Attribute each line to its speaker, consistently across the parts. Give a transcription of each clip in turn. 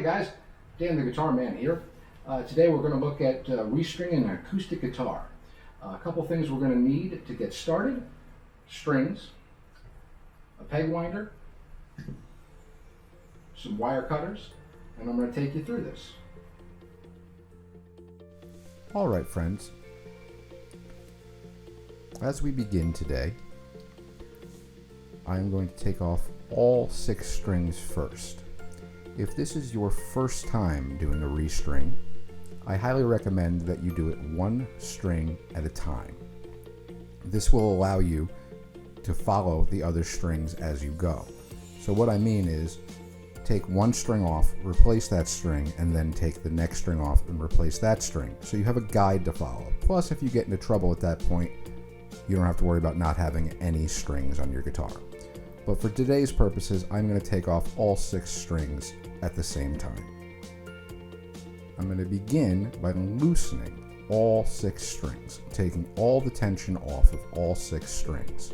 Speaker 1: guys, Dan the Guitar Man here. Today we're going to look at restringing an acoustic guitar. A couple things we're going to need to get started: strings, a peg winder, some wire cutters, and I'm going to take you through this.
Speaker 2: Alright friends, as we begin today, I am going to take off all 6 strings first. If this is your first time doing a restring, I highly recommend that you do it one string at a time. This will allow you to follow the other strings as you go. So what I mean is, take one string off, replace that string, and then take the next string off and replace that string. So you have a guide to follow. Plus, if you get into trouble at that point, you don't have to worry about not having any strings on your guitar. But for today's purposes, I'm going to take off all 6 strings at the same time. I'm going to begin by loosening all 6 strings, taking all the tension off of all 6 strings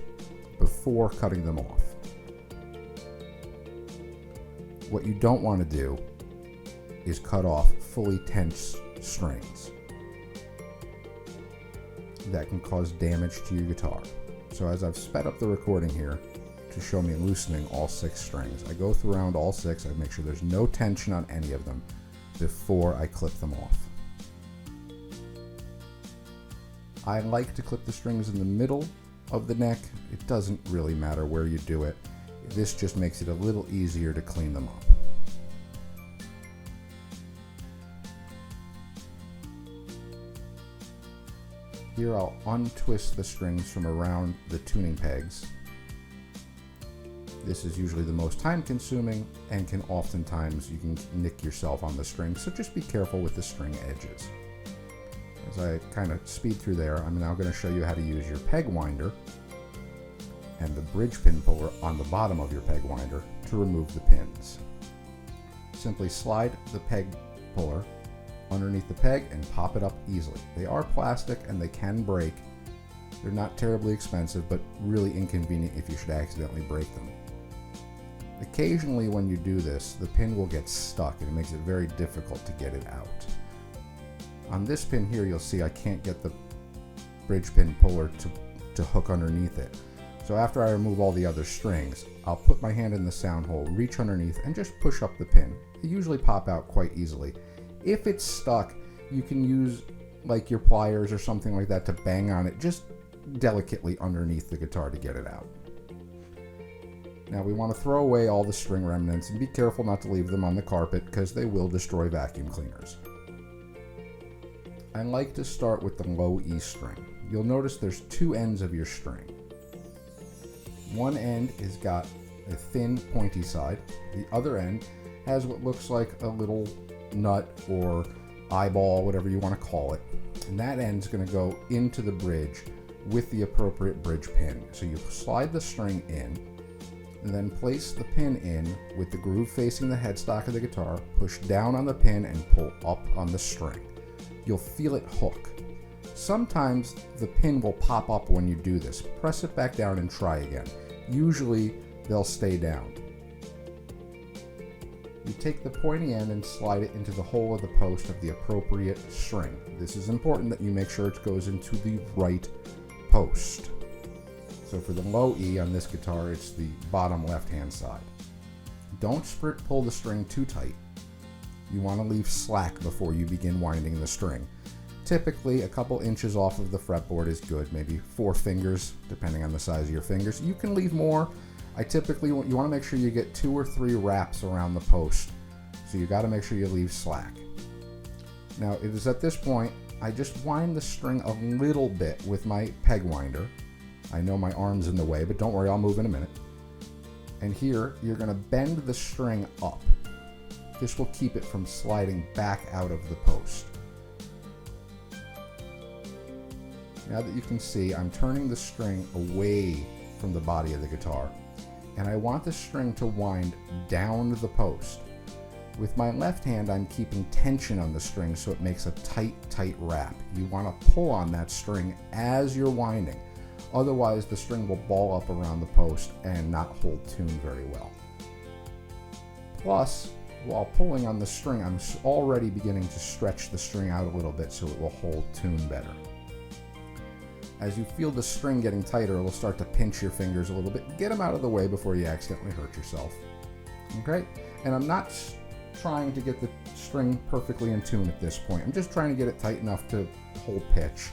Speaker 2: before cutting them off. What you don't want to do is cut off fully tense strings. That can cause damage to your guitar. So as I've sped up the recording here to show me loosening all 6 strings, I go around all 6, I make sure there's no tension on any of them before I clip them off. I like to clip the strings in the middle of the neck. It doesn't really matter where you do it. This just makes it a little easier to clean them up. Here I'll untwist the strings from around the tuning pegs. This is usually the most time consuming and can oftentimes, you can nick yourself on the string, so just be careful with the string edges. As I kind of speed through there, I'm now going to show you how to use your peg winder and the bridge pin puller on the bottom of your peg winder to remove the pins. Simply slide the peg puller underneath the peg and pop it up easily. They are plastic and they can break. They're not terribly expensive, but really inconvenient if you should accidentally break them. Occasionally when you do this, the pin will get stuck and it makes it very difficult to get it out. On this pin here, you'll see I can't get the bridge pin puller to hook underneath it. So after I remove all the other strings, I'll put my hand in the sound hole, reach underneath, and just push up the pin. They usually pop out quite easily. If it's stuck, you can use like your pliers or something like that to bang on it just delicately underneath the guitar to get it out. Now we want to throw away all the string remnants and be careful not to leave them on the carpet because they will destroy vacuum cleaners. I like to start with the low E string. You'll notice there's 2 ends of your string. One end has got a thin pointy side. The other end has what looks like a little nut or eyeball, whatever you want to call it. And that end's going to go into the bridge with the appropriate bridge pin. So you slide the string in and then place the pin in with the groove facing the headstock of the guitar, push down on the pin and pull up on the string. You'll feel it hook. Sometimes the pin will pop up when you do this. Press it back down and try again. Usually they'll stay down. You take the pointy end and slide it into the hole of the post of the appropriate string. This is important that you make sure it goes into the right post. So for the low E on this guitar, it's the bottom left-hand side. Don't pull the string too tight. You want to leave slack before you begin winding the string. Typically, a couple inches off of the fretboard is good, maybe 4 fingers, depending on the size of your fingers. You can leave more. You want to make sure you get 2 or 3 wraps around the post. So you got to make sure you leave slack. Now, it is at this point, I just wind the string a little bit with my peg winder. I know my arm's in the way, but don't worry, I'll move in a minute. And here, you're going to bend the string up. This will keep it from sliding back out of the post. Now that you can see, I'm turning the string away from the body of the guitar, and I want the string to wind down the post. With my left hand, I'm keeping tension on the string so it makes a tight wrap. You want to pull on that string as you're winding. Otherwise, the string will ball up around the post and not hold tune very well. Plus, while pulling on the string, I'm already beginning to stretch the string out a little bit so it will hold tune better. As you feel the string getting tighter, it'll start to pinch your fingers a little bit. Get them out of the way before you accidentally hurt yourself. Okay? And I'm not trying to get the string perfectly in tune at this point. I'm just trying to get it tight enough to hold pitch.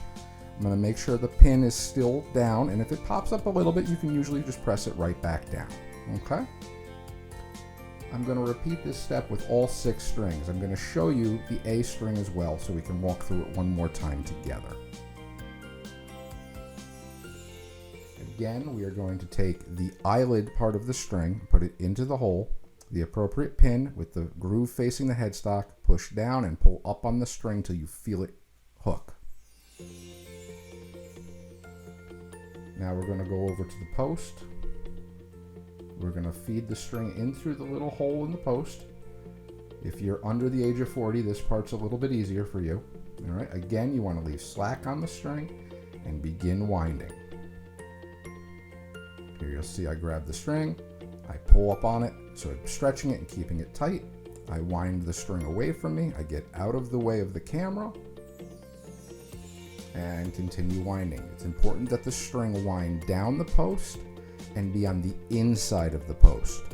Speaker 2: I'm going to make sure the pin is still down, and if it pops up a little bit, you can usually just press it right back down. Okay? I'm going to repeat this step with all 6 strings. I'm going to show you the A string as well so we can walk through it one more time together. Again, we are going to take the eyelid part of the string, put it into the hole, the appropriate pin with the groove facing the headstock, push down and pull up on the string till you feel it hook. Now we're going to go over to the post. We're going to feed the string in through the little hole in the post. If you're under the age of 40, this part's a little bit easier for you. All right. Again, you want to leave slack on the string and begin winding. Here you'll see I grab the string, I pull up on it, so I'm stretching it and keeping it tight. I wind the string away from me, I get out of the way of the camera, and continue winding. It's important that the string wind down the post and be on the inside of the post.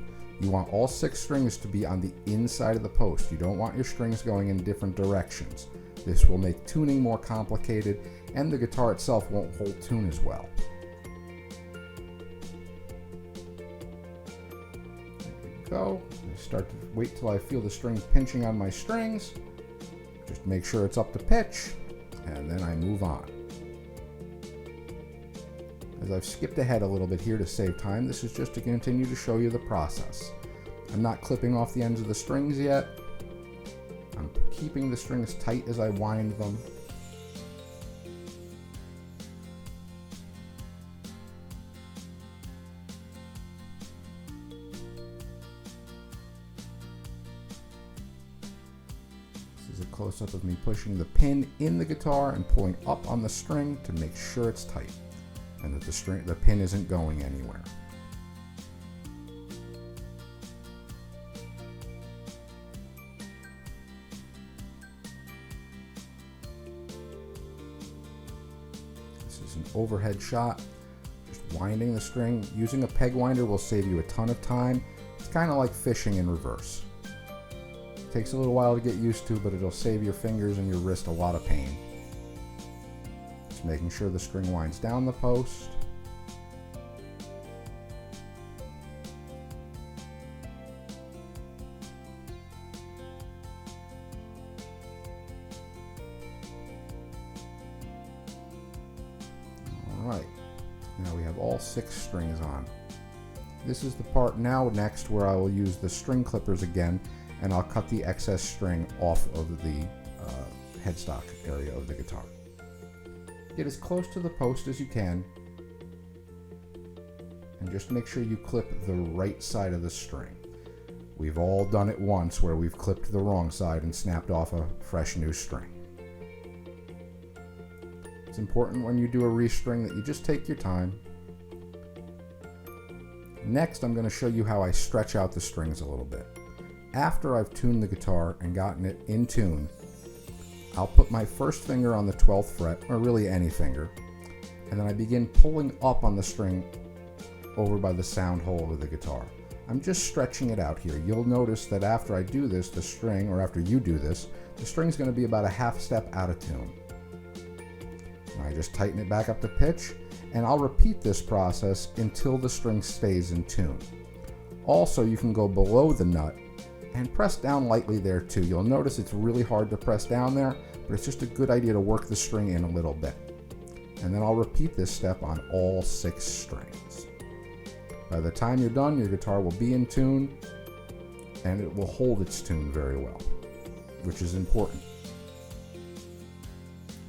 Speaker 2: You want all 6 strings to be on the inside of the post. You don't want your strings going in different directions. This will make tuning more complicated, and the guitar itself won't hold tune as well. Go. I start to wait till I feel the string pinching on my strings. Just make sure it's up to pitch, and then I move on. As I've skipped ahead a little bit here to save time, this is just to continue to show you the process. I'm not clipping off the ends of the strings yet. I'm keeping the strings tight as I wind them. This is a close-up of me pushing the pin in the guitar and pulling up on the string to make sure it's tight and that the pin isn't going anywhere. This is an overhead shot, just winding the string. Using a peg winder will save you a ton of time. It's kind of like fishing in reverse. It takes a little while to get used to, but it'll save your fingers and your wrist a lot of pain. Just making sure the string winds down the post. Alright, now we have all 6 strings on. This is the part now next where I will use the string clippers again, and I'll cut the excess string off of the headstock area of the guitar. Get as close to the post as you can, and just make sure you clip the right side of the string. We've all done it once where we've clipped the wrong side and snapped off a fresh new string. It's important when you do a restring that you just take your time. Next, I'm going to show you how I stretch out the strings a little bit. After I've tuned the guitar and gotten it in tune, I'll put my first finger on the 12th fret, or really any finger, and then I begin pulling up on the string over by the sound hole of the guitar. I'm just stretching it out here. You'll notice that after I do this, the string, or after you do this, the string's going to be about a half step out of tune. I just tighten it back up to pitch, and I'll repeat this process until the string stays in tune. Also, you can go below the nut and press down lightly there too. You'll notice it's really hard to press down there, but it's just a good idea to work the string in a little bit. And then I'll repeat this step on all 6 strings. By the time you're done, your guitar will be in tune, and it will hold its tune very well, which is important.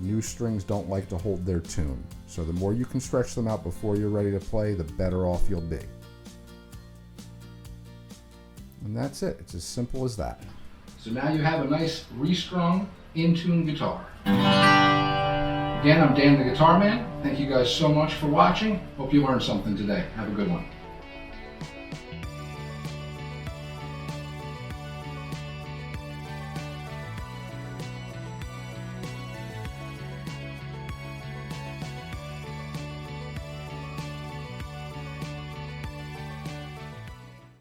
Speaker 2: New strings don't like to hold their tune, so the more you can stretch them out before you're ready to play, the better off you'll be. And that's it. It's as simple as that.
Speaker 1: So now you have a nice restrung, in-tune guitar. Again, I'm Dan the Guitar Man. Thank you guys so much for watching. Hope you learned something today. Have a good one.